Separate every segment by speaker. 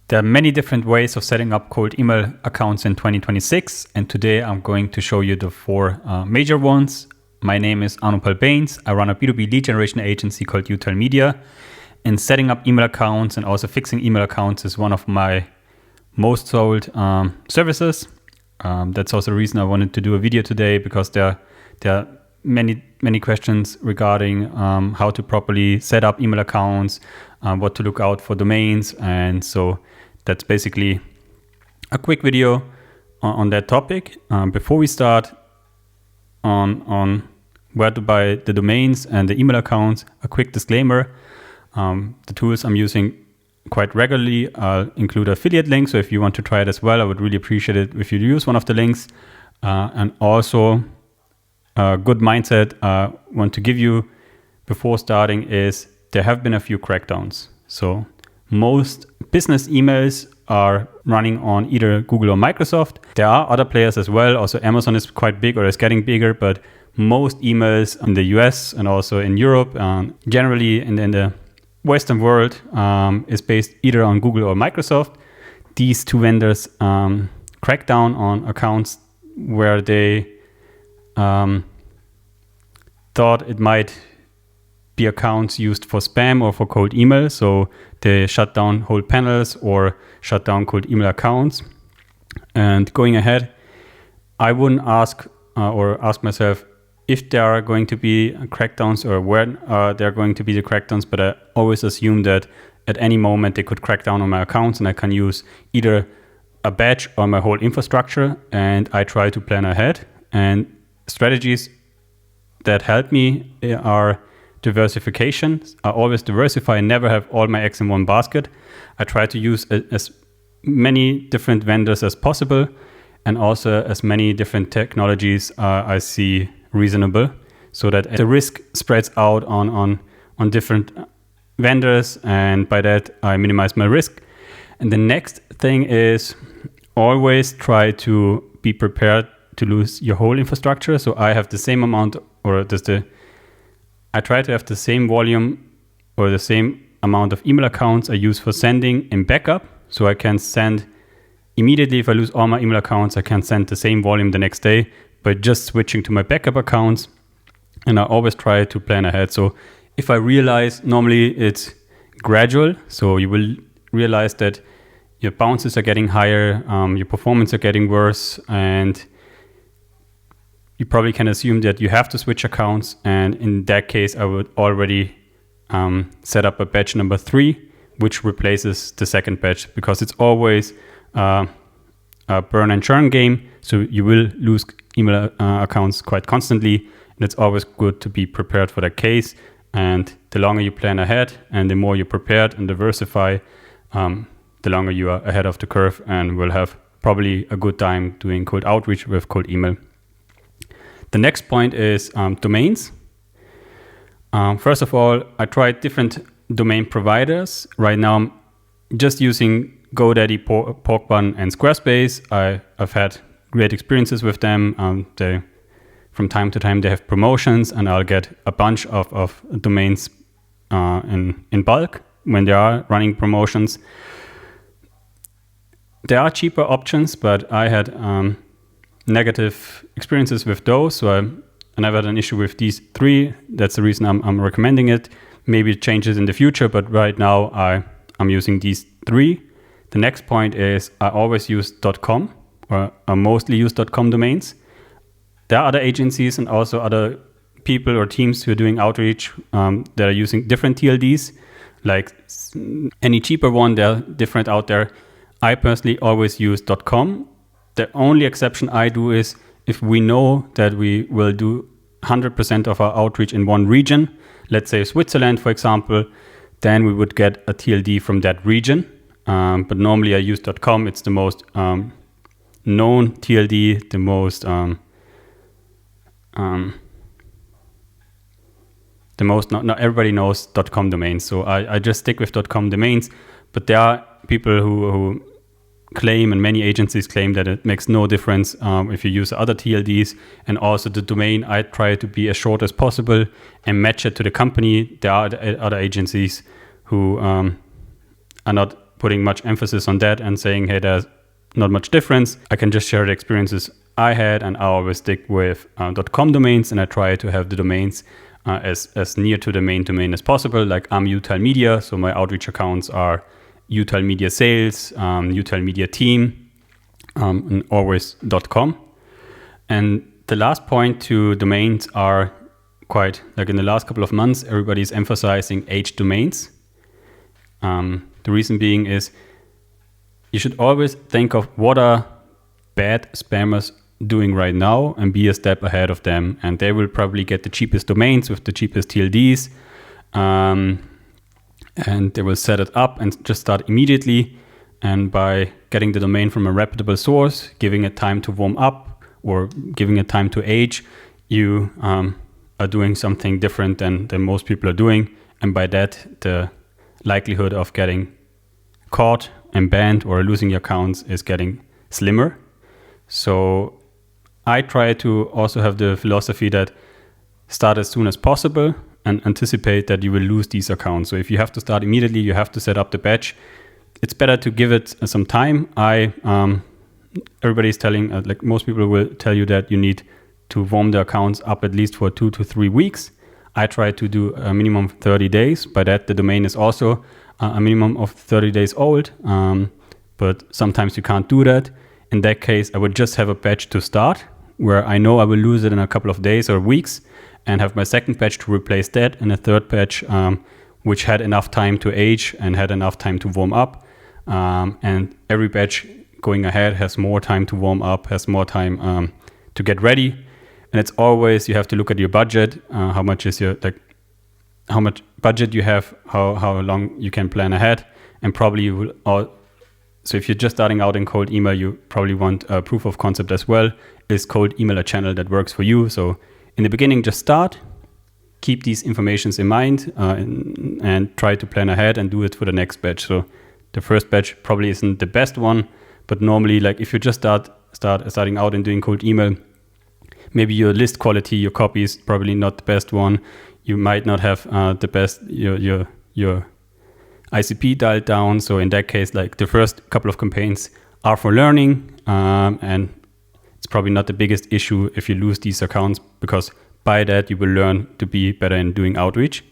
Speaker 1: There are many different ways of setting up cold email accounts in 2026, and today I'm going to show you the four major ones. My name is Anupal Bains. I run a B2B lead generation agency called Utel Media, and setting up email accounts and also fixing email accounts is one of my most sold services. That's also the reason I wanted to do a video today, because there are many questions regarding how to properly set up email accounts, what to look out for domains, and so that's basically a quick video on that topic. Before we start on where to buy the domains and the email accounts, a quick disclaimer. The tools I'm using quite regularly, I'll include affiliate links, so if you want to try it as well, I would really appreciate it if you use one of the links. And also a good mindset I want to give you before starting is there have been a few crackdowns. So most business emails are running on either Google or Microsoft. There are other players as well. Also Amazon is quite big, or is getting bigger, but most emails in the US and also in Europe, generally in the Western world, is based either on Google or Microsoft. These two vendors crack down on accounts where they thought it might be accounts used for spam or for cold email. So they shut down whole panels or shut down cold email accounts. And going ahead, I wouldn't ask myself if there are going to be crackdowns or when there are going to be the crackdowns, but I always assume that at any moment they could crack down on my accounts and I can use either a batch or my whole infrastructure, and I try to plan ahead. And strategies that help me are diversification. I always diversify and never have all my eggs in one basket. I try to use as many different vendors as possible, and also as many different technologies I see reasonable, so that the risk spreads out on different vendors, and by that I minimize my risk. And the next thing is always try to be prepared to lose your whole infrastructure. So I have the same amount, I try to have the same volume or the same amount of email accounts I use for sending in backup. So I can send immediately. If I lose all my email accounts, I can send the same volume the next day by just switching to my backup accounts. And I always try to plan ahead. So if I realize, normally it's gradual, so you will realize that your bounces are getting higher, your performance are getting worse, and you probably can assume that you have to switch accounts. And in that case, I would already set up a batch number 3, which replaces the second batch, because it's always a burn and churn game. So you will lose email accounts quite constantly, and it's always good to be prepared for that case. And the longer you plan ahead and the more you're prepared and diversify, the longer you are ahead of the curve, and will have probably a good time doing cold outreach with cold email. The next point is domains. First of all, I tried different domain providers. Right now, I'm just using GoDaddy, Porkbun, and Squarespace. I've had great experiences with them. From time to time, they have promotions, and I'll get a bunch of domains in bulk when they are running promotions. There are cheaper options, but I had negative experiences with those, so I never had an issue with these 3. That's the reason I'm recommending it. Maybe it changes in the future, but right now I'm using these 3. The next point is I always use .com, or I mostly use .com domains. There are other agencies and also other people or teams who are doing outreach that are using different TLDs, like any cheaper one. They're different out there. I personally always use .com. The only exception I do is if we know that we will do 100% of our outreach in one region, let's say Switzerland, for example, then we would get a TLD from that region. But normally I use .com. It's the most known TLD, the most not everybody knows .com domains. So I just stick with .com domains. But there are people who claim, and many agencies claim, that it makes no difference if you use other TLDs. And also the domain, I try to be as short as possible and match it to the company. There are other agencies who are not putting much emphasis on that and saying, hey, there's not much difference. I can just share the experiences I had, and I always stick with .com domains, and I try to have the domains as near to the main domain as possible. Like I'm Utile Media, so my outreach accounts are Utile Media Sales, Utile Media Team, and always .com. And the last point to domains are quite, like in the last couple of months, everybody's emphasizing H domains. The reason being is you should always think of what are bad spammers doing right now and be a step ahead of them. And they will probably get the cheapest domains with the cheapest TLDs. And they will set it up and just start immediately. And by getting the domain from a reputable source, giving it time to warm up or giving it time to age, you are doing something different than most people are doing. And by that, the likelihood of getting caught and banned or losing your accounts is getting slimmer. So I try to also have the philosophy that start as soon as possible and anticipate that you will lose these accounts. So if you have to start immediately, you have to set up the batch. It's better to give it some time. Everybody's telling, like most people will tell you that you need to warm the accounts up at least for 2 to 3 weeks. I try to do a minimum of 30 days. By that, the domain is also a minimum of 30 days old. But sometimes you can't do that. In that case, I would just have a batch to start where I know I will lose it in a couple of days or weeks, and have my second batch to replace that, and a third batch which had enough time to age and had enough time to warm up. And every batch going ahead has more time to warm up, has more time to get ready. And it's always, you have to look at your budget, how much is your, like, how much budget you have, how long you can plan ahead, and probably you will so if you're just starting out in cold email, you probably want a proof of concept as well. Is cold email a channel that works for you? So in the beginning, just start, keep these informations in mind, and try to plan ahead and do it for the next batch. So the first batch probably isn't the best one, but normally, like if you just starting out and doing cold email, maybe your list quality, your copy is probably not the best one. You might not have the best your ICP dialed down. So in that case, like the first couple of campaigns are for learning, and it's probably not the biggest issue if you lose these accounts, because by that you will learn to be better in doing outreach.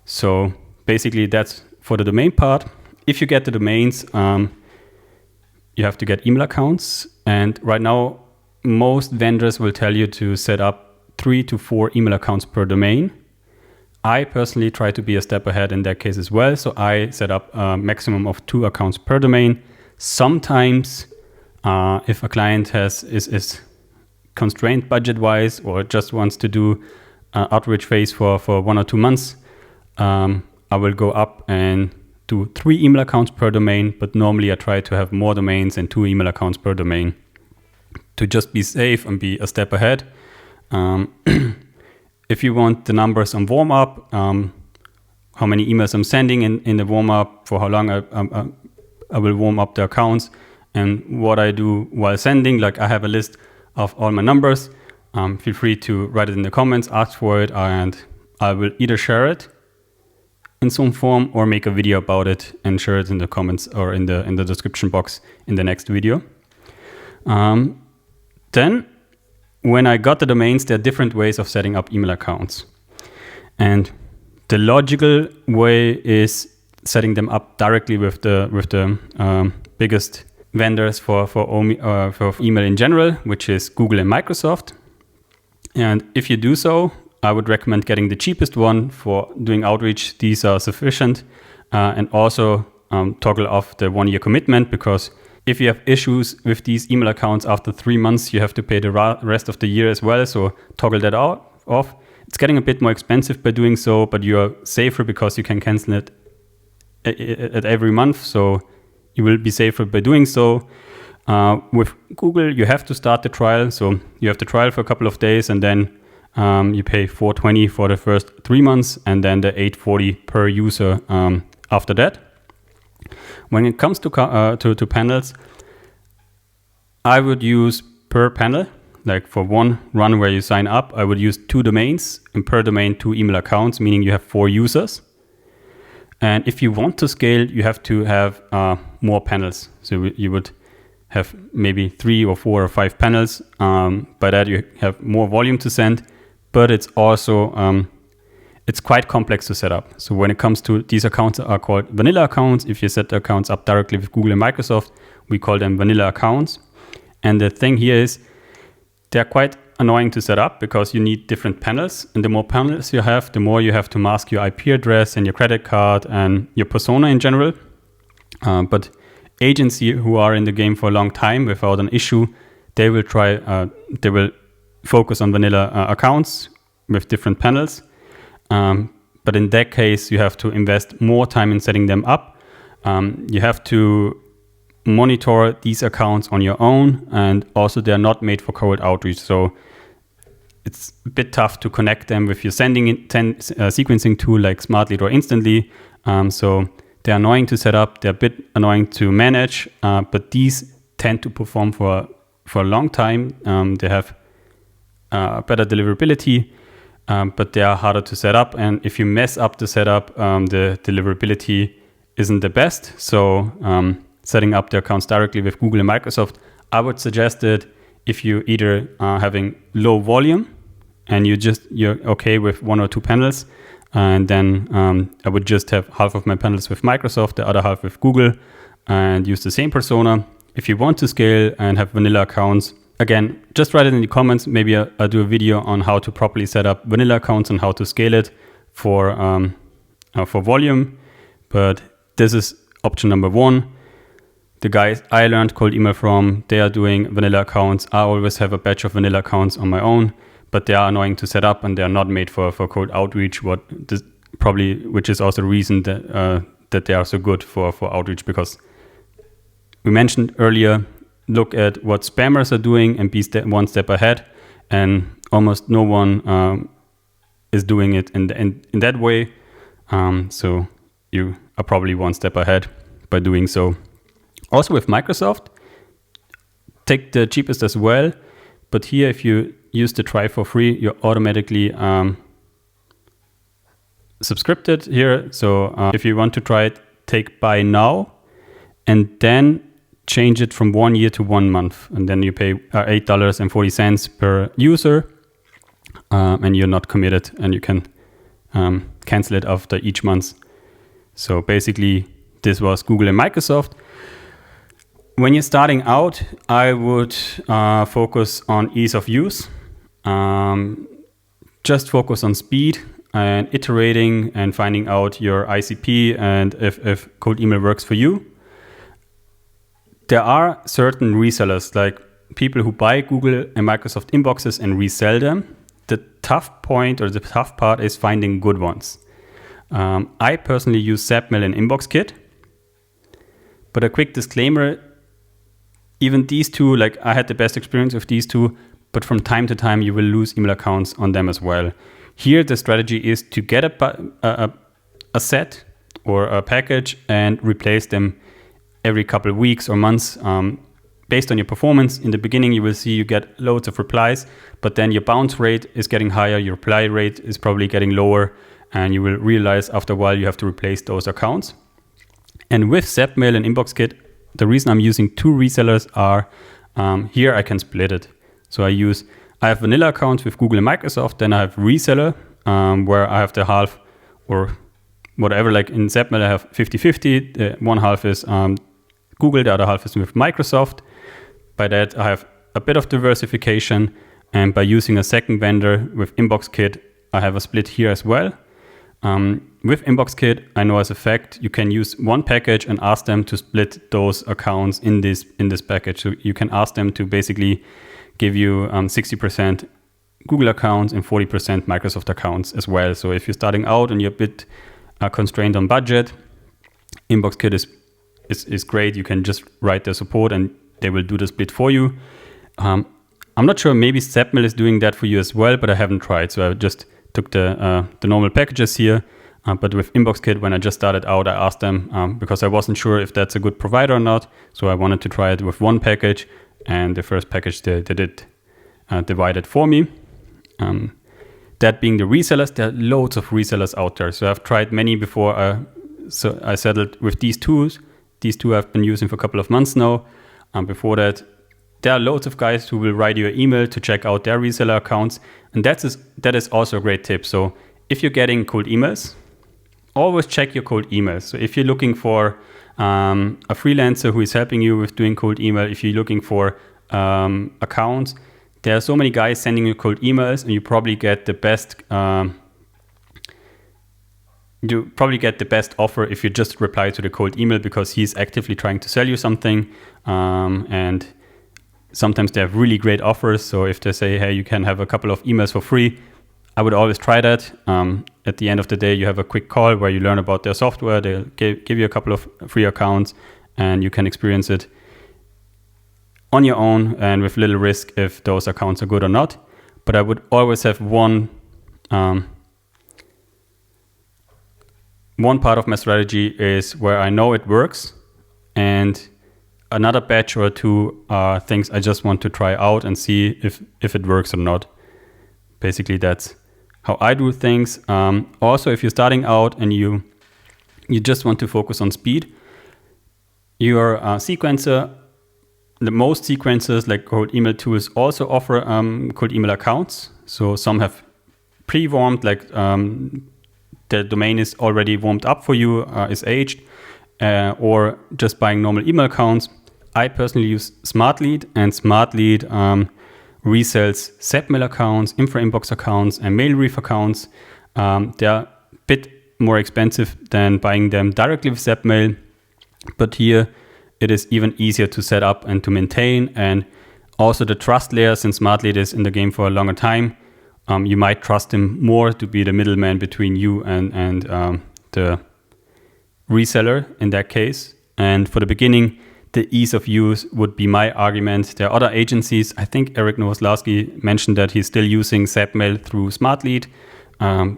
Speaker 1: So basically that's for the domain part. If you get the domains, you have to get email accounts. And right now, most vendors will tell you to set up 3 to 4 email accounts per domain. I personally try to be a step ahead in that case as well. So I set up a maximum of 2 accounts per domain. Sometimes if a client is constrained budget-wise or just wants to do outreach phase for 1 or 2 months, I will go up and do 3 email accounts per domain. But normally I try to have more domains and 2 email accounts per domain to just be safe and be a step ahead. If you want the numbers on warm-up, how many emails I'm sending in the warm-up, for how long I will warm up the accounts, and what I do while sending, like I have a list of all my numbers. Feel free to write it in the comments, ask for it, and I will either share it in some form or make a video about it and share it in the comments or in the description box in the next video. Then, when I got the domains, there are different ways of setting up email accounts. And the logical way is setting them up directly with the biggest vendors for email in general, which is Google and Microsoft. And if you do so, I would recommend getting the cheapest one for doing outreach. These are sufficient. And also toggle off the 1-year commitment, because if you have issues with these email accounts after 3 months, you have to pay the rest of the year as well. So toggle that off. It's getting a bit more expensive by doing so, but you're safer because you can cancel it at every month. So you will be safer by doing so. With Google, you have to start the trial. So you have the trial for a couple of days, and then you pay $420 for the first 3 months, and then the $840 per user after that. When it comes to panels, I would use per panel, like for one run where you sign up, I would use 2 domains, and per domain 2 email accounts, meaning you have 4 users. And if you want to scale, you have to have more panels. So you would have maybe 3 or 4 or 5 panels. By that you have more volume to send, but it's also it's quite complex to set up. So when it comes to these accounts are called vanilla accounts. If you set the accounts up directly with Google and Microsoft, we call them vanilla accounts. And the thing here is they're quite annoying to set up because you need different panels. And the more panels you have, the more you have to mask your IP address and your credit card and your persona in general. But agents who are in the game for a long time without an issue, they will focus on vanilla accounts with different panels. But in that case, you have to invest more time in setting them up. You have to monitor these accounts on your own, and also they're not made for cold outreach. So it's a bit tough to connect them with your sequencing tool like SmartLead or Instantly. So they're annoying to set up. They're a bit annoying to manage, but these tend to perform for a long time. They have better deliverability. But they are harder to set up. And if you mess up the setup, the deliverability isn't the best. So setting up the accounts directly with Google and Microsoft, I would suggest that if you either are having low volume and you're okay with 1 or 2 panels, and then I would just have half of my panels with Microsoft, the other half with Google, and use the same persona. If you want to scale and have vanilla accounts, again, just write it in the comments. Maybe I'll do a video on how to properly set up vanilla accounts and how to scale it for volume. But this is option number 1. The guys I learned cold email from, they are doing vanilla accounts. I always have a batch of vanilla accounts on my own, but they are annoying to set up and they are not made for cold outreach. Which is also the reason that they are so good for outreach, because we mentioned earlier, look at what spammers are doing and be one step ahead, and almost no one is doing it in that way. So you are probably one step ahead by doing so. Also with Microsoft, take the cheapest as well. But here, if you use the try for free, you're automatically subscribed here. So if you want to try it, take buy now and then change it from 1 year to 1 month. And then you pay $8.40 per user, and you're not committed, and you can cancel it after each month. So basically, this was Google and Microsoft. When you're starting out, I would focus on ease of use. Just focus on speed and iterating and finding out your ICP and if cold email works for you. There are certain resellers, like people who buy Google and Microsoft inboxes and resell them. The tough point or the tough part is finding good ones. I personally use Zapmail and InboxKit. But a quick disclaimer, even these two, like I had the best experience with these two, but from time to time you will lose email accounts on them as well. Here the strategy is to get a set or a package and replace them every couple of weeks or months based on your performance. In the beginning you will see you get loads of replies, but then your bounce rate is getting higher, your reply rate is probably getting lower, and you will realize after a while you have to replace those accounts. And with Zapmail and InboxKit, the reason I'm using 2 resellers are here I can split it. So I have vanilla accounts with Google and Microsoft, then I have reseller where I have the half or whatever, like in Zapmail I have 50-50, one half is Google, the other half is with Microsoft. By that I have a bit of diversification, and by using a second vendor with InboxKit, I have a split here as well. With InboxKit, I know as a fact you can use one package and ask them to split those accounts in this package. So you can ask them to basically give you 60% Google accounts and 40% Microsoft accounts as well. So if you're starting out and you're a bit constrained on budget, InboxKit is great. You can just write their support and they will do the split for you. I'm not sure, maybe Zapmail is doing that for you as well, but I haven't tried. So I just took the normal packages here. But with InboxKit, when I just started out, I asked them because I wasn't sure if that's a good provider or not. So I wanted to try it with one package, and the first package they did divide it for me. That being the resellers, there are loads of resellers out there. So I've tried many before I So I settled with these tools. These two I've been using for a couple of months now. Before that, there are loads of guys who will write you an email to check out their reseller accounts. And that is also a great tip. So if you're getting cold emails, always check your cold emails. So if you're looking for a freelancer who is helping you with doing cold email, if you're looking for accounts, there are so many guys sending you cold emails, and you probably get the best offer if you just reply to the cold email, because he's actively trying to sell you something. And sometimes they have really great offers. So if they say, hey, you can have a couple of emails for free, I would always try that. At the end of the day, you have a quick call where you learn about their software. They'll give you a couple of free accounts, and you can experience it on your own and with little risk if those accounts are good or not. But I would always have one part of my strategy is where I know it works, and another batch or two are things I just want to try out and see if it works or not. Basically, that's how I do things. Also, if you're starting out and you just want to focus on speed, your sequencer, the most sequencers like cold email tools also offer cold email accounts. So some have pre-warmed, like the domain is already warmed up for you, is aged, or just buying normal email accounts. I personally use SmartLead, and SmartLead resells Zapmail accounts, infra inbox accounts, and Mailreef accounts. They're a bit more expensive than buying them directly with Zapmail, but here it is even easier to set up and to maintain. And also the trust layer, since SmartLead is in the game for a longer time, you might trust him more to be the middleman between you and the reseller in that case. And for the beginning, the ease of use would be my argument. There are other agencies. I think Eric Nowoslavsky mentioned that he's still using Zapmail through SmartLead,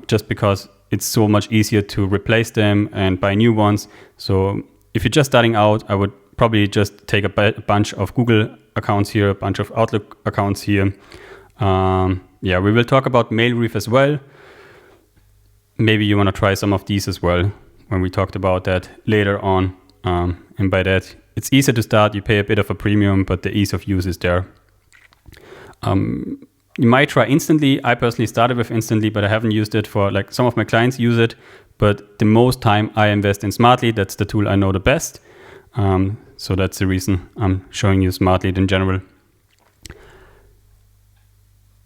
Speaker 1: just because it's so much easier to replace them and buy new ones. So if you're just starting out, I would probably just take a bunch of Google accounts here, a bunch of Outlook accounts here. We will talk about Mailreef as well. Maybe you want to try some of these as well when we talked about that later on. And by that, it's easier to start. You pay a bit of a premium, but the ease of use is there. You might try Instantly. I personally started with Instantly, but I haven't used it for, like, some of my clients use it. But the most time I invest in SmartLead. That's the tool I know the best. So that's the reason I'm showing you SmartLead in general.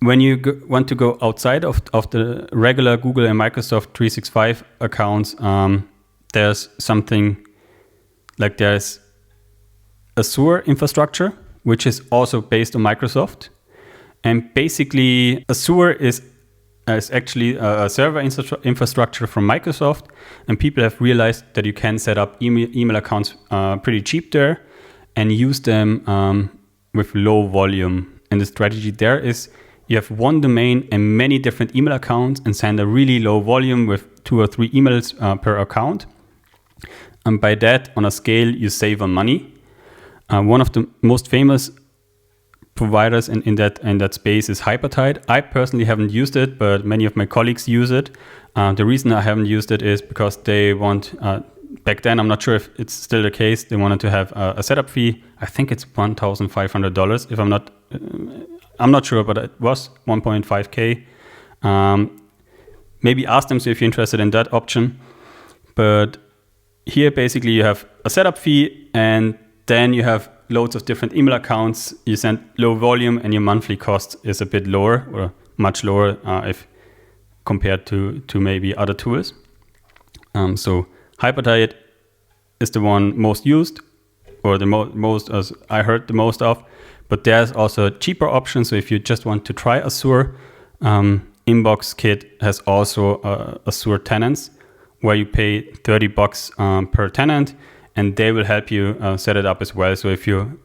Speaker 1: When you want to go outside of the regular Google and Microsoft 365 accounts, there's something like there's Azure infrastructure, which is also based on Microsoft. And basically, Azure is actually a server infrastructure from Microsoft. And people have realized that you can set up email accounts pretty cheap there and use them with low volume. And the strategy there is you have one domain and many different email accounts and send a really low volume with 2 or 3 emails per account. And by that, on a scale, you save on money. One of the most famous providers in that space is Hypertide. I personally haven't used it, but many of my colleagues use it. The reason I haven't used it is because they want, back then, I'm not sure if it's still the case, they wanted to have a setup fee. I think it's $1,500 if I'm not sure, but it was 1.5K. Maybe ask them if you're interested in that option. But here, basically, you have a setup fee, and then you have loads of different email accounts. You send low volume, and your monthly cost is a bit lower, or much lower if compared to maybe other tools. So Hypertide is the one most used, or the most as I heard the most of. But there's also a cheaper option. So if you just want to try Azure, InboxKit has also Azure tenants where you pay $30 per tenant, and they will help you set it up as well. So if you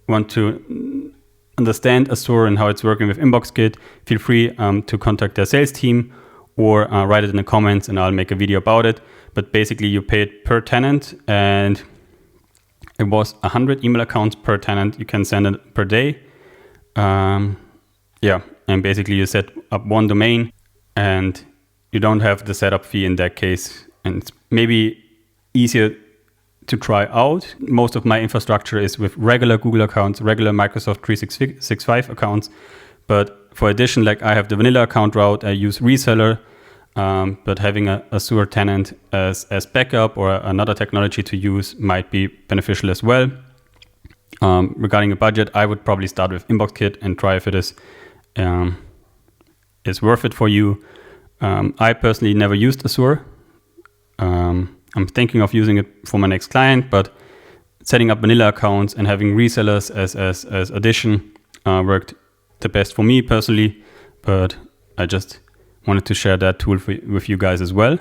Speaker 1: want to understand Azure and how it's working with InboxKit, feel free to contact their sales team or write it in the comments, and I'll make a video about it. But basically, you pay it per tenant, and it was 100 email accounts per tenant. You can send it per day. And basically you set up one domain, and you don't have the setup fee in that case. And maybe easier to try out. Most of my infrastructure is with regular Google accounts, regular Microsoft 365 accounts. But for addition, like I have the vanilla account route, I use Reseller, but having a Azure tenant as backup or another technology to use might be beneficial as well. Regarding a budget, I would probably start with InboxKit and try if it is worth it for you. I personally never used Azure. I'm thinking of using it for my next client, but setting up vanilla accounts and having resellers as addition worked the best for me personally. But I just wanted to share that tool with you guys as well.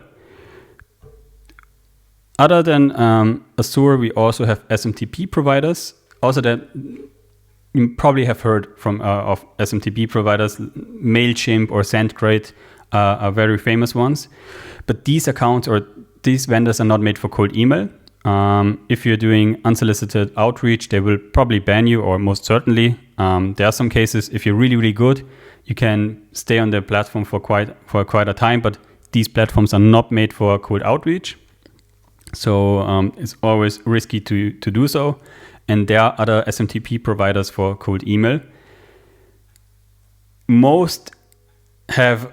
Speaker 1: Other than Azure, we also have SMTP providers. Also, that you probably have heard from of SMTP providers. Mailchimp or SendGrid are very famous ones. But these accounts or these vendors are not made for cold email. If you're doing unsolicited outreach, they will probably ban you, or most certainly. There are some cases, if you're really, really good, you can stay on their platform for quite a time, but these platforms are not made for cold outreach. So it's always risky to do so. And there are other SMTP providers for cold email. Most have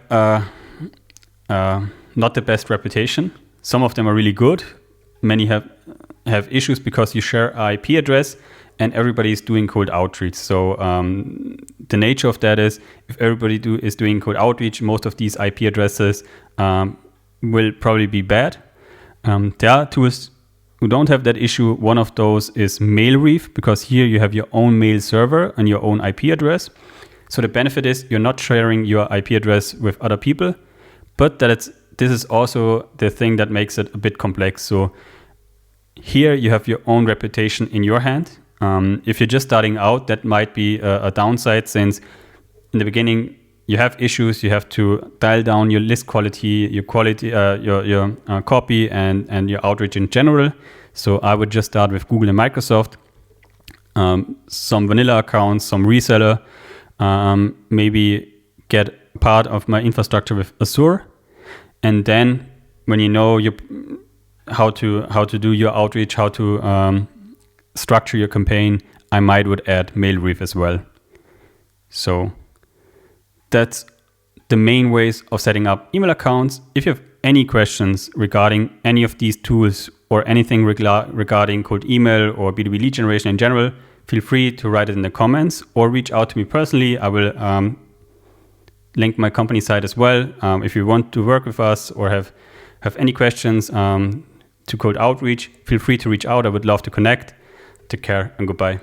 Speaker 1: not the best reputation. Some of them are really good. Many have issues because you share an IP address and everybody is doing cold outreach. So the nature of that is if everybody is doing cold outreach, most of these IP addresses will probably be bad. There are tools who don't have that issue. One of those is Mailreef, because here you have your own mail server and your own IP address. So the benefit is you're not sharing your IP address with other people, but this is also the thing that makes it a bit complex. So here you have your own reputation in your hand. If you're just starting out, that might be a downside, since in the beginning you have issues. You have to dial down your list quality, your copy, and your outreach in general. So I would just start with Google and Microsoft, some vanilla accounts, some reseller, maybe get part of my infrastructure with Azure, and then when you know how to do your outreach, how to structure your campaign, I would add Mailreef as well. So that's the main ways of setting up email accounts. If you have any questions regarding any of these tools or anything regarding cold email or B2B lead generation in general, feel free to write it in the comments or reach out to me personally. I will link my company site as well. If you want to work with us or have any questions to cold outreach, feel free to reach out. I would love to connect. Take care and goodbye.